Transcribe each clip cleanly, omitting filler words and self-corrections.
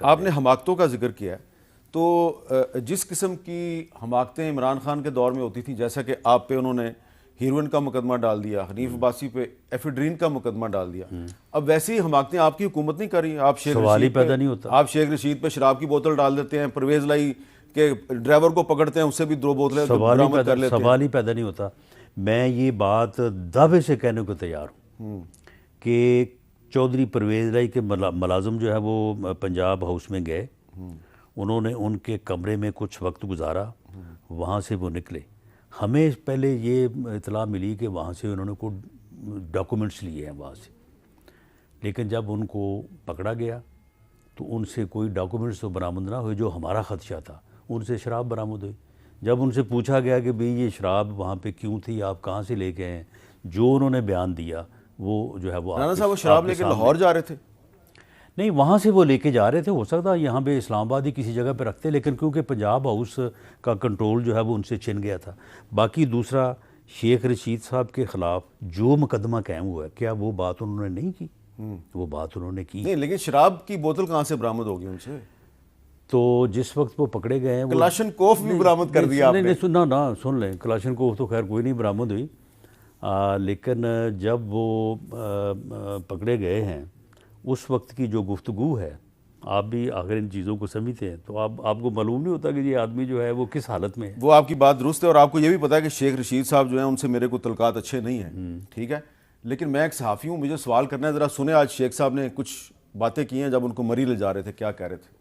आपने हमाकतों का जिक्र किया है, तो जिस किस्म की हमाकतें इमरान खान के दौर में होती थी, जैसा कि आप पे उन्होंने हीरोइन का मुकदमा डाल दिया, हनीफ अब्बासी पे एफिड्रीन का मुकदमा डाल दिया, अब वैसी ही हमाकतें आपकी हुकूमत नहीं कर रही। आप शेख सवाल ही रशीद पैदा पे नहीं होता। आप शेख रशीद पे शराब की बोतल डाल देते हैं, परवेज लाई के ड्राइवर को पकड़ते हैं, उससे भी 2 बोतलें बरामद कर लेते हैं। सवाल ही पैदा नहीं होता। मैं ये बात दावे से कहने को तैयार हूँ कि चौधरी परवेज लाई के मुलाजिम जो है वो पंजाब हाउस में गए, उन्होंने उनके कमरे में कुछ वक्त गुजारा, वहाँ से वो निकले। हमें पहले ये इतला मिली कि वहाँ से उन्होंने कुछ डॉक्यूमेंट्स लिए हैं वहाँ से, लेकिन जब उनको पकड़ा गया तो उनसे कोई डॉक्यूमेंट्स तो बरामद ना हुए जो हमारा खदशा था। उनसे शराब बरामद हुई। जब उनसे पूछा गया कि भाई ये शराब वहाँ पे क्यों थी, आप कहाँ से लेके आए, जो उन्होंने बयान दिया वो जो है वो राना साहब वो शराब लेके लाहौर जा रहे थे? नहीं, वहाँ से वो लेके जा रहे थे। हो सकता है यहाँ पे इस्लामाबाद ही किसी जगह पे रखते, लेकिन क्योंकि पंजाब हाउस का कंट्रोल जो है वो उनसे छिन गया था। बाकी दूसरा, शेख रशीद साहब के ख़िलाफ़ जो मुकदमा कायम हुआ है, क्या वो बात उन्होंने नहीं की? वो बात उन्होंने की। नहीं, लेकिन शराब की बोतल कहाँ से बरामद होगी उनसे? तो जिस वक्त वो पकड़े गए हैं वो कलाशनकोफ भी बरामद कर दिया आपने। नहीं, सुनना ना, सुन लें। कलाशनकोफ तो खैर कोई नहीं बरामद हुई, लेकिन जब वो पकड़े गए हैं उस वक्त की जो गुफ्तगू है, आप भी आखिर इन चीज़ों को समझते हैं तो आपको मालूम नहीं होता कि ये आदमी जो है वो किस हालत में है। वो आपकी बात दुरुस्त है, और आपको ये भी पता है कि शेख रशीद साहब जो है उनसे मेरे को तलकात अच्छे नहीं हैं, ठीक है, लेकिन मैं एक सहाफ़ी हूँ, मुझे सवाल करना है। ज़रा सुने, आज शेख साहब ने कुछ बातें की हैं जब उनको मरी ले जा रहे थे, क्या कह रहे थे?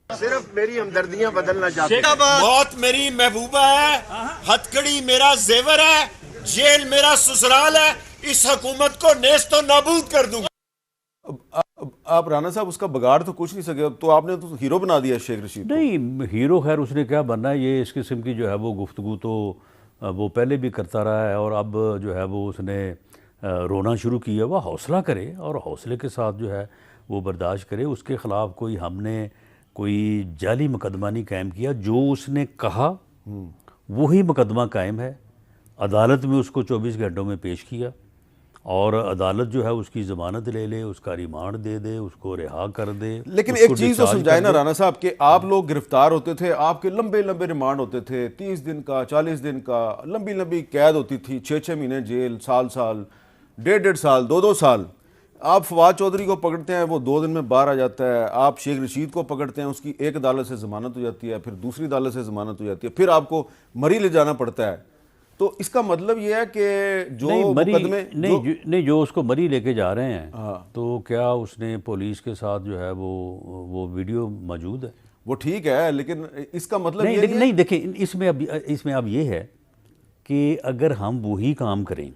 सिर्फ मेरी हमदर्दियां बदलना चाहते हैं। मौत मेरी महबूबा है, हथकड़ी मेरा जेवर है, जेल मेरा ससुराल है, इस हुकूमत को नेस्तो नाबूद कर दूंगा। आप राना साहब उसका बगाड़ तो कुछ नहीं सके, अब तो आपने तो हीरो बना दिया शेख रशीद को। नहीं, हीरो खैर उसने क्या बनना है, ये इस किस्म की जो है वो गुफ्तगू तो वो पहले भी करता रहा है, और अब जो है वो उसने रोना शुरू किया। वह हौसला करे और हौसले के साथ जो है वो बर्दाश्त करे। उसके ख़िलाफ़ कोई हमने कोई जाली मुकदमा नहीं कायम किया। जो उसने कहा वही मुकदमा कायम है। अदालत में उसको 24 घंटों में पेश किया, और अदालत जो है उसकी ज़मानत ले ले, उसका रिमांड दे दे, उसको रिहा कर दे। लेकिन एक चीज़ तो समझाए ना राना साहब कि आप लोग गिरफ्तार होते थे, आपके लंबे लंबे रिमांड होते थे, 30 दिन का, 40 दिन का, लंबी लंबी कैद होती थी, 6-6 महीने जेल, साल, 1.5 साल, 2-2 साल। आप फवाद चौधरी को पकड़ते हैं, वो 2 दिन में बाहर आ जाता है। आप शेख रशीद को पकड़ते हैं, उसकी एक अदालत से ज़मानत हो जाती है, फिर दूसरी अदालत से ज़मानत हो जाती है, फिर आपको मरी ले जाना पड़ता है। तो इसका मतलब ये है कि जो मुकदमे नहीं, जो उसको मरी लेके जा रहे हैं, तो क्या उसने पुलिस के साथ जो है वो वीडियो मौजूद है? वो ठीक है, लेकिन इसका मतलब नहीं, ये लेकिन नहीं, देखिए इसमें अब ये है कि अगर हम वही काम करें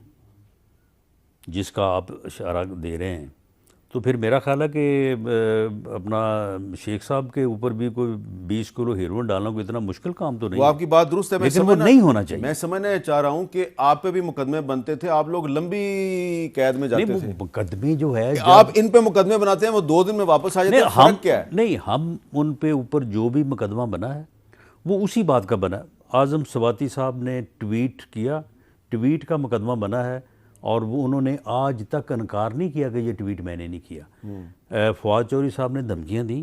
जिसका आप इशारा दे रहे हैं, तो फिर मेरा ख्याल है कि अपना शेख साहब के ऊपर भी कोई 20 किलो हेरोइन डालना कोई इतना मुश्किल काम तो नहीं। वो आपकी बात दुरुस्त है, लेकिन वो नहीं होना चाहिए। मैं समझना चाह रहा हूँ कि आप पे भी मुकदमे बनते थे, आप लोग लंबी कैद में जाते थे। मुकदमे जो है आप इन पे मुकदमे बनाते हैं, वो 2 दिन में वापस आ जाते हैं, फर्क क्या है? नहीं, हम उन पे ऊपर जो भी मुकदमा बना है वो उसी बात का बना। आज़म सवाती साहब ने ट्वीट किया, ट्वीट का मुकदमा बना है, और वो उन्होंने आज तक इनकार नहीं किया कि ये ट्वीट मैंने नहीं किया। फवाद चौधरी साहब ने धमकियां दी,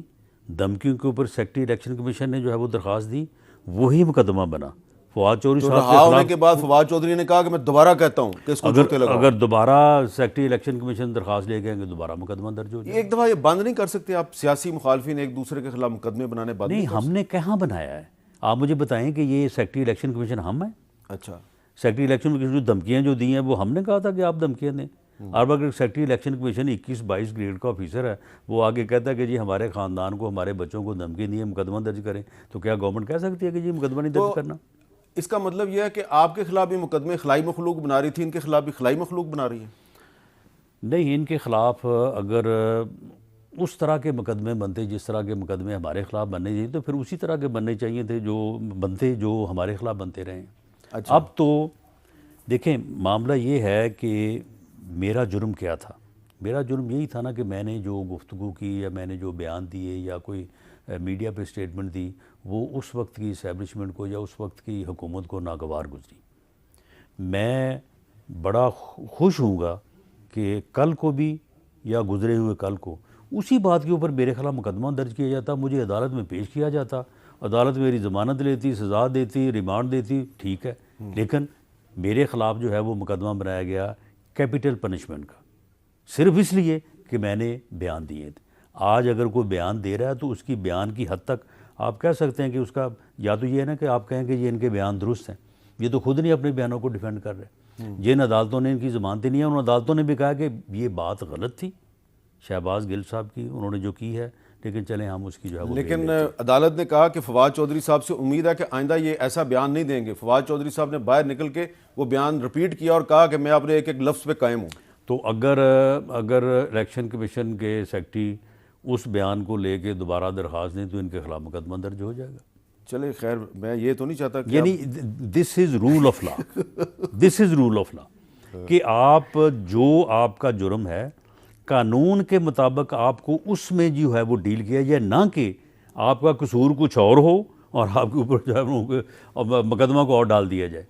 धमकियों के ऊपर सेक्रेटरी इलेक्शन कमीशन ने जो है वो दरख्वास्त दी, वही मुकदमा बना। फवाद चौधरी साहब के होने के बाद फवाद चौधरी ने कहा कि मैं दोबारा कहता हूँ कि इसको झूठे लगाओ। अगर दोबारा सेक्रेटरी इलेक्शन कमीशन दरख्वास्त ले गए, दोबारा मुकदमा दर्ज हो जाए। एक दफ़ा ये बंद नहीं कर सकते आप, सियासी मुखालफिन एक दूसरे के खिलाफ मुकदमे बनाने बंद नहीं, हमने कहाँ बनाया है? आप मुझे बताएं कि ये सेक्रेटरी इलेक्शन कमीशन हम है? अच्छा, सेक्रेटरी इलेक्शन कमीशन जो धमकियाँ जो दी हैं वो हमने कहा था कि आप धमकियाँ दें। और अगर सेक्रेटरी इलेक्शन कमीशन 21-22 ग्रेड का ऑफिसर है, वो आगे कहता है कि जी हमारे ख़ानदान को, हमारे बच्चों को धमकी दी है, मुकदमा दर्ज करें, तो क्या गवर्नमेंट कह सकती है कि जी मुकदमा नहीं दर्ज करना? इसका मतलब यह है कि आपके खिलाफ भी मुकदमे खिलाई मखलूक बना रही थी, इनके खिलाफ भी खिलाई मखलूक बना रही है? नहीं, इनके ख़िलाफ़ अगर उस तरह के मुकदमे बनते जिस तरह के मुकदमे हमारे ख़िलाफ़ बनने चाहिए, तो फिर उसी तरह के बनने चाहिए थे जो हमारे ख़िलाफ़ बनते रहे। अच्छा। अब तो देखें, मामला ये है कि मेरा जुर्म क्या था? मेरा जुर्म यही था ना कि मैंने जो गुफ्तगू की या मैंने जो बयान दिए या कोई मीडिया पे स्टेटमेंट दी, वो उस वक्त की इस्टेब्लिशमेंट को या उस वक्त की हुकूमत को नागवार गुजरी। मैं बड़ा खुश हूँगा कि कल को भी या गुजरे हुए कल को उसी बात के ऊपर मेरे खिलाफ मुकदमा दर्ज किया जाता, मुझे अदालत में पेश किया जाता, अदालत मेरी ज़मानत लेती, सज़ा देती, रिमांड देती, ठीक है। लेकिन मेरे ख़िलाफ़ जो है वो मुकदमा बनाया गया कैपिटल पनिशमेंट का, सिर्फ इसलिए कि मैंने बयान दिए थे। आज अगर कोई बयान दे रहा है तो उसकी बयान की हद तक आप कह सकते हैं कि उसका, या तो ये है ना कि आप कहें कि ये इनके बयान दुरुस्त हैं, ये तो खुद नहीं अपने बयानों को डिफेंड कर रहे। जिन अदालतों ने इनकी ज़मानतें नहीं है, उन अदालतों ने भी कहा कि ये बात गलत थी शहबाज गिल साहब की, उन्होंने जो की है, लेकिन चलें हम उसकी जो है वो लेकिन अदालत ने कहा कि फवाद चौधरी साहब से उम्मीद है कि आइंदा ये ऐसा बयान नहीं देंगे। फवाद चौधरी साहब ने बाहर निकल के वो बयान रिपीट किया और कहा कि मैं अपने एक एक लफ्ज़ पे कायम हूँ। तो अगर इलेक्शन कमीशन के सेक्रेटरी उस बयान को लेके दोबारा दरख्वास्त दें तो इनके खिलाफ मुकदमा दर्ज हो जाएगा। चले खैर, मैं ये तो नहीं चाहता कि यानी this is rule of law, this is rule of law कि आप जो आपका जुर्म है कानून के मुताबिक आपको उसमें जो है वो डील किया जाए, ना कि आपका कसूर कुछ और हो और आपके ऊपर जो है वो मुकदमा को और डाल दिया जाए।